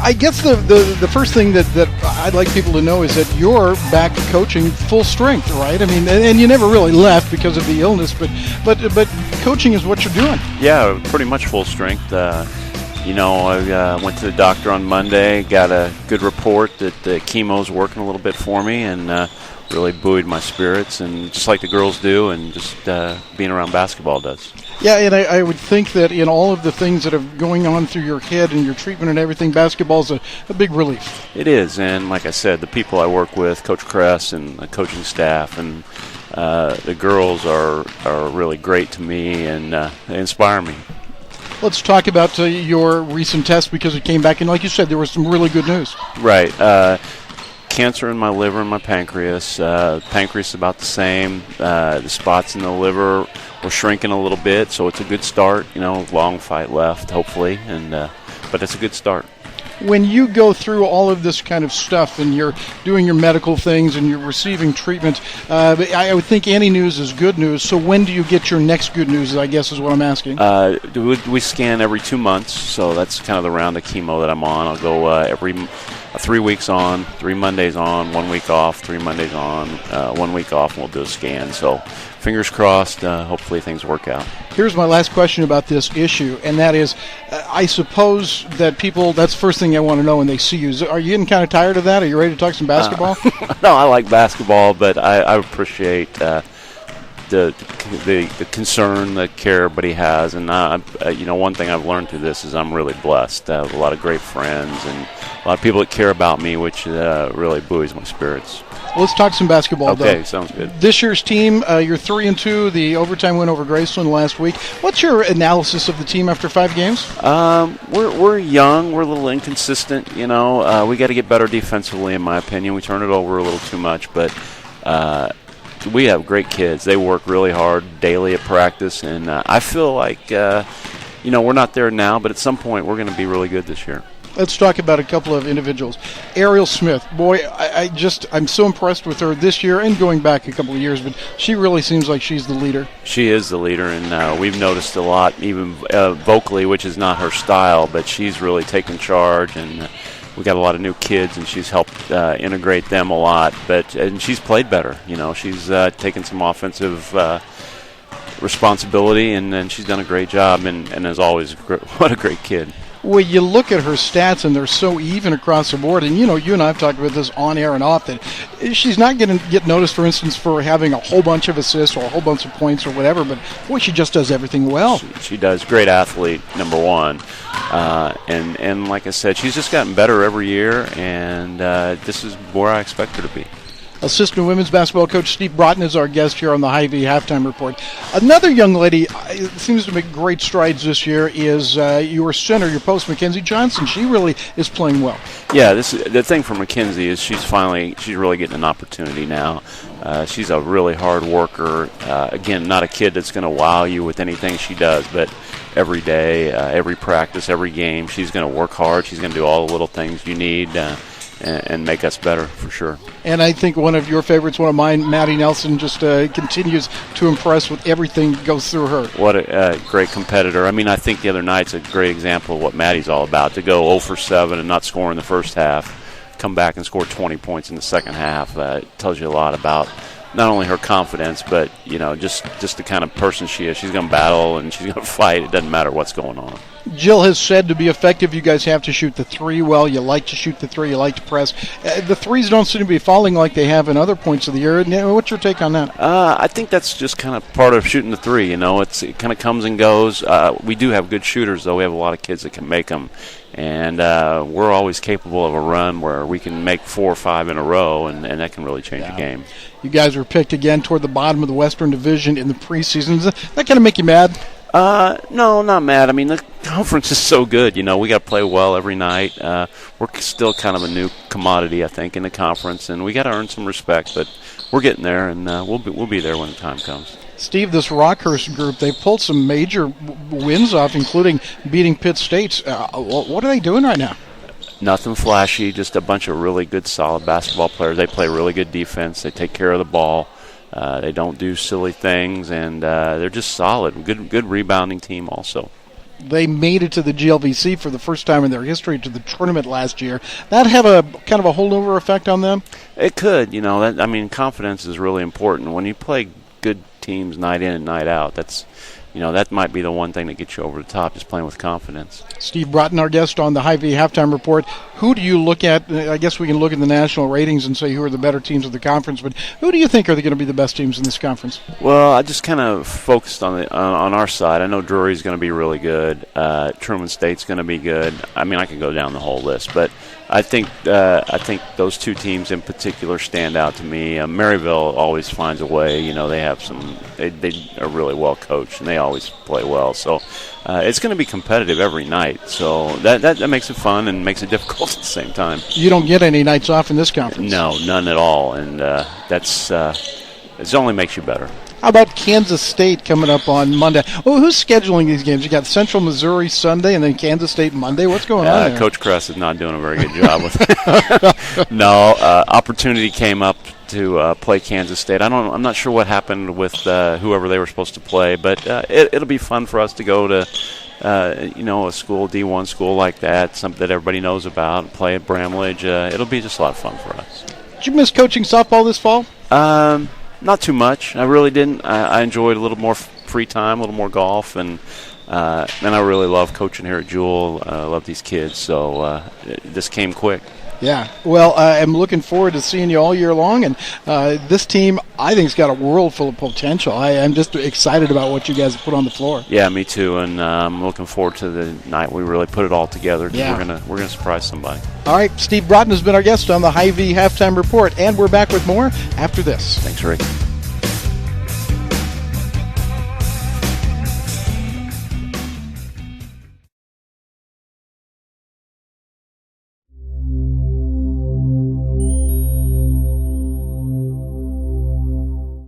I guess the first thing that I'd like people to know is that you're back coaching full strength, right? I mean, and you never really left because of the illness, but coaching is what you're doing. Yeah, pretty much full strength. I went to the doctor on Monday, got a good report that the chemo's working a little bit for me, and really buoyed my spirits, and just like the girls do, and just being around basketball does. Yeah, and I would think that in all of the things that are going on through your head and your treatment and everything, basketball's a big relief. It is, and like I said, the people I work with, Coach Kress and the coaching staff, and the girls are really great to me, and they inspire me. Let's talk about your recent test, because it came back, and like you said, there was some really good news. Right. Cancer in my liver and my pancreas. Pancreas is about the same. The spots in the liver were shrinking a little bit, so it's a good start. Long fight left, hopefully, but it's a good start. When you go through all of this kind of stuff and you're doing your medical things and you're receiving treatment, I would think any news is good news. So when do you get your next good news, I guess is what I'm asking? We scan every 2 months, so that's kind of the round of chemo that I'm on. I'll go every 3 weeks on, 3 Mondays on, 1 week off, 3 Mondays on, 1 week off, and we'll do a scan. So fingers crossed, hopefully things work out. Here's my last question about this issue, and that is, I suppose that people, that's the first thing they want to know when they see you. Are you getting kind of tired of that? Are you ready to talk some basketball? No, I like basketball, but I appreciate the concern, the care everybody has, and one thing I've learned through this is I'm really blessed. I have a lot of great friends and a lot of people that care about me, which really buoys my spirits. Let's talk some basketball, though. Okay, sounds good. This year's team, you're 3-2, the overtime win over Graceland last week. What's your analysis of the team after 5 games? We're young. We're a little inconsistent. We got to get better defensively, in my opinion. We turn it over a little too much, but we have great kids. They work really hard daily at practice, and I feel like, we're not there now, but at some point we're going to be really good this year. Let's talk about a couple of individuals. Ariel Smith, boy, I'm so impressed with her this year and going back a couple of years, but she really seems like she's the leader. She is the leader, and we've noticed a lot, even vocally, which is not her style, but she's really taken charge, and we got a lot of new kids, and she's helped integrate them a lot. And she's played better. She's taken some offensive responsibility, and she's done a great job. And as always, what a great kid. Well, you look at her stats, and they're so even across the board. And, you and I have talked about this on air and off, that she's not going to get noticed, for instance, for having a whole bunch of assists or a whole bunch of points or whatever. But, boy, she just does everything well. She does. Great athlete, number one. And like I said, she's just gotten better every year, and this is where I expect her to be. Assistant women's basketball coach Steve Broughton is our guest here on the HyVee Halftime Report. Another young lady seems to make great strides this year is your center, your post, Mackenzie Johnson. She really is playing well. Yeah, the thing for Mackenzie is she's really getting an opportunity now. She's a really hard worker. Again, not a kid that's going to wow you with anything she does, but every day, every practice, every game, she's going to work hard. She's going to do all the little things you need and make us better, for sure. And I think one of your favorites, one of mine, Maddie Nelson, just continues to impress with everything that goes through her. What a great competitor. I mean, I think the other night's a great example of what Maddie's all about. To go 0 for 7 and not score in the first half, come back and score 20 points in the second half, tells you a lot about not only her confidence, but just the kind of person she is. She's going to battle and she's going to fight. It doesn't matter what's going on. Jill has said to be effective, you guys have to shoot the three well. You like to shoot the three. You like to press. The threes don't seem to be falling like they have in other points of the year. What's your take on that? I think that's just kind of part of shooting the three. It kind of comes and goes. We do have good shooters, though. We have a lot of kids that can make them. And we're always capable of a run where we can make 4 or 5 in a row, and that can really change the game. You guys were picked again toward the bottom of the Western Division in the preseason. Does that kind of make you mad? No, not mad. I mean, the conference is so good. We got to play well every night. We're still kind of a new commodity, I think, in the conference, and we got to earn some respect. But we're getting there, and we'll be there when the time comes. Steve, this Rockhurst group, they pulled some major wins off, including beating Pitt State. What are they doing right now? Nothing flashy, just a bunch of really good, solid basketball players. They play really good defense. They take care of the ball. They don't do silly things, and they're just solid. Good rebounding team also. They made it to the GLVC for the first time in their history to the tournament last year. That have a kind of a holdover effect on them? It could. Confidence is really important. When you play good teams night in and night out, that might be the one thing that gets you over the top, just playing with confidence. Steve Broughton, our guest on the HyVee Halftime Report. Who do you look at? I guess we can look at the national ratings and say who are the better teams of the conference, but who do you think are going to be the best teams in this conference? Well, I just kind of focused on our side. I know Drury's going to be really good. Truman State's going to be good. I could go down the whole list, but I think those two teams in particular stand out to me. Maryville always finds a way. They have they are really well coached and they always play well. So it's going to be competitive every night. So that makes it fun and makes it difficult at the same time. You don't get any nights off in this conference? No, none at all, and it only makes you better. How about Kansas State coming up on Monday? Oh, who's scheduling these games? You got Central Missouri Sunday and then Kansas State Monday. What's going on there? Coach Kress is not doing a very good job with it. No, opportunity came up to play Kansas State. I'm not sure what happened with whoever they were supposed to play, but it'll be fun for us to go to a school, D1 school like that, something that everybody knows about, play at Bramlage. It'll be just a lot of fun for us. Did you miss coaching softball this fall? Not too much. I really didn't. I enjoyed a little more free time, a little more golf, and I really love coaching here at Jewel. I love these kids, so this came quick. Yeah, well, I'm looking forward to seeing you all year long, and this team, I think, has got a world full of potential. I'm just excited about what you guys have put on the floor. Yeah, me too, and I'm looking forward to the night we really put it all together. Yeah. We're gonna surprise somebody. All right, Steve Broughton has been our guest on the HyVee Halftime Report, and we're back with more after this. Thanks, Rick.